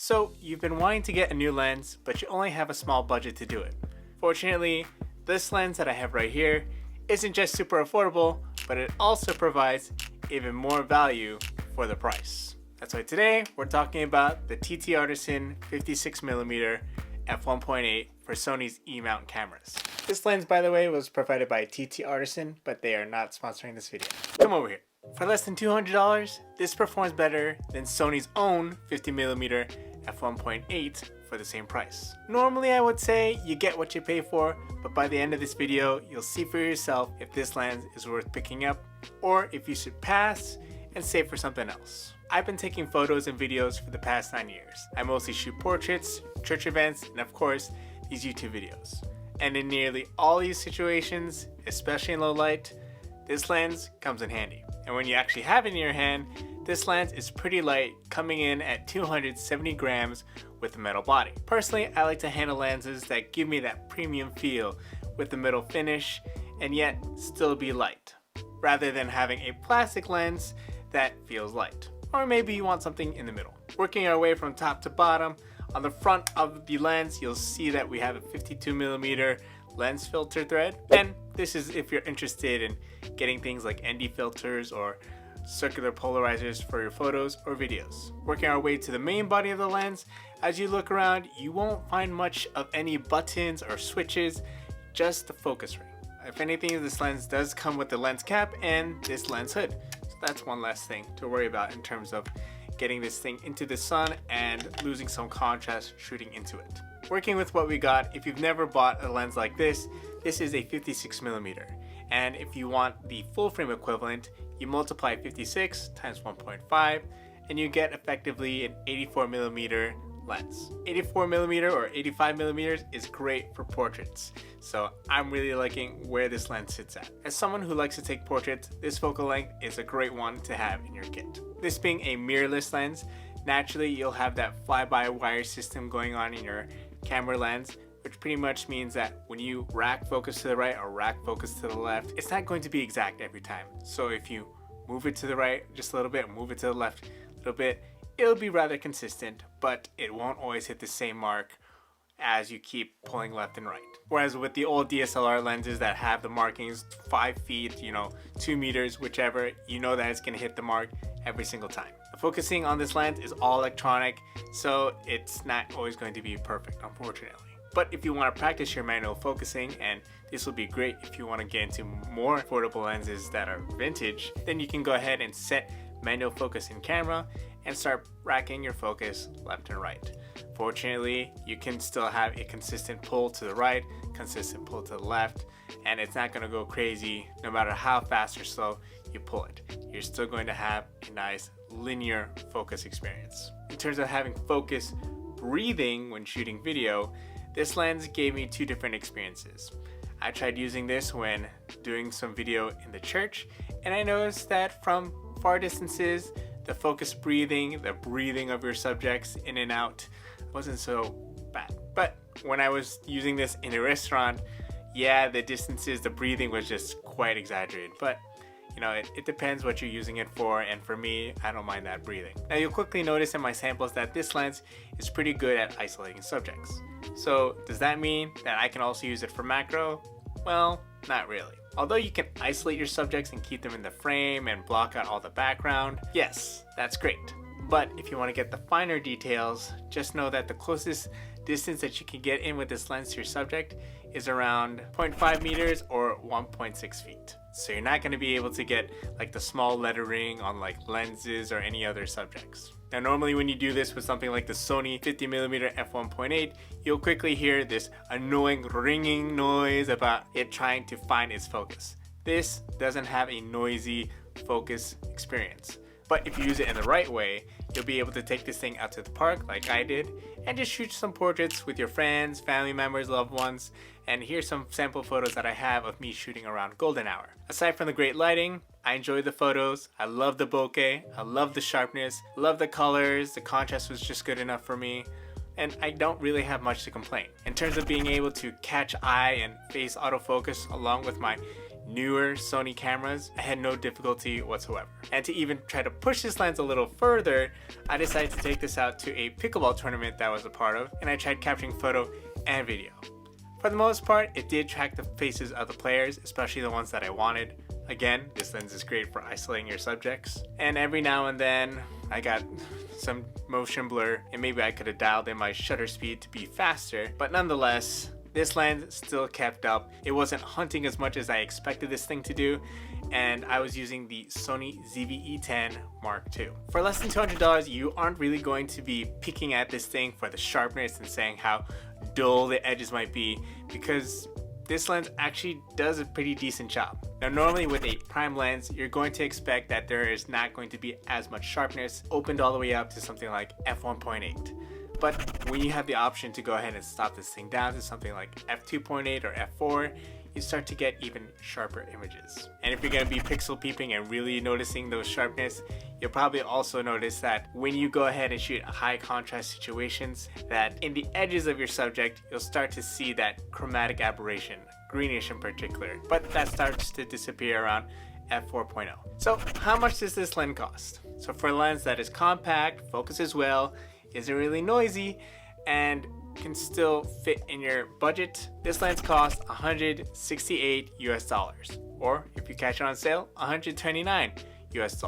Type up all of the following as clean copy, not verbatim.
So you've been wanting to get a new lens, but you only have a small budget to do it. Fortunately, this lens that I have right here isn't just super affordable, but it also provides even more value for the price. That's why today we're talking about the TT Artisan 56mm f1.8 for Sony's E-mount cameras. This lens, by the way, was provided by TT Artisan, but they are not sponsoring this video. Come over here. For less than $200, this performs better than Sony's own 50mm f1.8 for the same price. Normally I would say you get what you pay for, but by the end of this video, you'll see for yourself if this lens is worth picking up or if you should pass and save for something else. I've been taking photos and videos for the past 9 years. I mostly shoot portraits, church events, and of course, these YouTube videos. And in nearly all these situations, especially in low light, this lens comes in handy. And when you actually have it in your hand, this lens is pretty light, coming in at 270 grams with a metal body. Personally, I like to handle lenses that give me that premium feel with the metal finish and yet still be light, rather than having a plastic lens that feels light. Or maybe you want something in the middle. Working our way from top to bottom, on the front of the lens, you'll see that we have a 52mm lens filter thread. And this is if you're interested in getting things like ND filters or circular polarizers for your photos or videos. Working our way to the main body of the lens, as you look around, you won't find much of any buttons or switches, just the focus ring. If anything, this lens does come with the lens cap and this lens hood. So that's one less thing to worry about in terms of getting this thing into the sun and losing some contrast shooting into it. Working with what we got, if you've never bought a lens like this is a 56mm. And if you want the full frame equivalent, you multiply 56 times 1.5 and you get effectively an 84mm lens. 84mm or 85mm is great for portraits, so I'm really liking where this lens sits at. As someone who likes to take portraits, this focal length is a great one to have in your kit. This being a mirrorless lens, naturally you'll have that fly-by-wire system going on in your camera lens, which pretty much means that when you rack focus to the right or rack focus to the left, it's not going to be exact every time. So if you move it to the right just a little bit, move it to the left a little bit, it'll be rather consistent, but it won't always hit the same mark as you keep pulling left and right. Whereas with the old DSLR lenses that have the markings 5 feet, 2 meters, whichever, you know that it's gonna hit the mark every single time. The focusing on this lens is all electronic, so it's not always going to be perfect, unfortunately. But if you want to practice your manual focusing, and this will be great if you want to get into more affordable lenses that are vintage, then you can go ahead and set manual focus in camera and start racking your focus left and right. Fortunately, you can still have a consistent pull to the right, consistent pull to the left, and it's not going to go crazy no matter how fast or slow you pull it. You're still going to have a nice linear focus experience. In terms of having focus breathing when shooting video, this lens gave me two different experiences. I tried using this when doing some video in the church, and I noticed that from far distances, the focus breathing, the breathing of your subjects in and out wasn't so bad. But when I was using this in a restaurant, yeah, the distances, the breathing was just quite exaggerated. But it depends what you're using it for, and for me, I don't mind that breathing. Now you'll quickly notice in my samples that this lens is pretty good at isolating subjects. So does that mean that I can also use it for macro? Well, not really. Although you can isolate your subjects and keep them in the frame and block out all the background, yes, that's great. But if you want to get the finer details, just know that the closest distance that you can get in with this lens to your subject is around 0.5 meters or 1.6 feet. So you're not going to be able to get like the small lettering on like lenses or any other subjects. Now normally when you do this with something like the Sony 50mm f1.8, you'll quickly hear this annoying ringing noise about it trying to find its focus. This doesn't have a noisy focus experience. But if you use it in the right way, you'll be able to take this thing out to the park like I did and just shoot some portraits with your friends, family members, loved ones. And here's some sample photos that I have of me shooting around golden hour. Aside from the great lighting, I enjoy the photos. I love the bokeh. I love the sharpness. Love the colors. The contrast was just good enough for me. And I don't really have much to complain. In terms of being able to catch eye and face autofocus along with my newer Sony cameras, I had no difficulty whatsoever. And to even try to push this lens a little further, I decided to take this out to a pickleball tournament that I was a part of, and I tried capturing photo and video. For the most part, it did track the faces of the players, especially the ones that I wanted. Again, this lens is great for isolating your subjects. And every now and then, I got some motion blur, and maybe I could have dialed in my shutter speed to be faster, but nonetheless, this lens still kept up. It wasn't hunting as much as I expected this thing to do, and I was using the Sony ZV-E10 Mark II. For less than $200, you aren't really going to be picking at this thing for the sharpness and saying how dull the edges might be, because this lens actually does a pretty decent job. Now normally with a prime lens, you're going to expect that there is not going to be as much sharpness, opened all the way up to something like f1.8. But when you have the option to go ahead and stop this thing down to something like f2.8 or f4, you start to get even sharper images. And if you're going to be pixel peeping and really noticing those sharpness, you'll probably also notice that when you go ahead and shoot high contrast situations, that in the edges of your subject, you'll start to see that chromatic aberration, greenish in particular, but that starts to disappear around f4.0. So how much does this lens cost? So for a lens that is compact, focuses well, isn't really noisy, and can still fit in your budget, this lens costs $168 US, or if you catch it on sale, $129 US.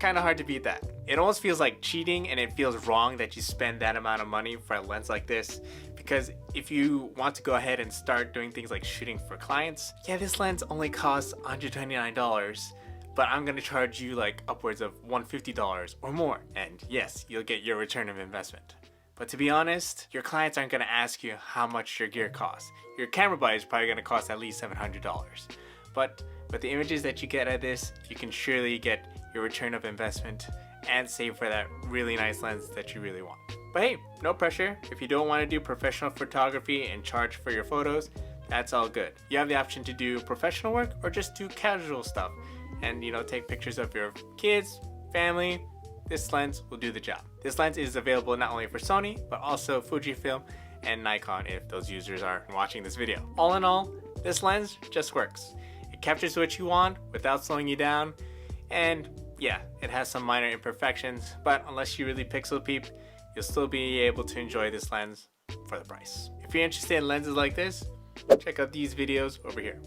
Kind of hard to beat that. It almost feels like cheating, and it feels wrong that you spend that amount of money for a lens like this, because if you want to go ahead and start doing things like shooting for clients, yeah, this lens only costs $129, but I'm gonna charge you like upwards of $150 or more, and yes, you'll get your return of investment. But to be honest, your clients aren't gonna ask you how much your gear costs. Your camera buy is probably gonna cost at least $700. But the images that you get out of this, you can surely get your return of investment and save for that really nice lens that you really want. But hey, no pressure. If you don't want to do professional photography and charge for your photos, that's all good. You have the option to do professional work or just do casual stuff and, you know, take pictures of your kids, family. This lens will do the job. This lens is available not only for Sony, but also Fujifilm and Nikon if those users are watching this video. All in all, this lens just works. It captures what you want without slowing you down, and yeah, it has some minor imperfections, but unless you really pixel peep, you'll still be able to enjoy this lens for the price. If you're interested in lenses like this, check out these videos over here.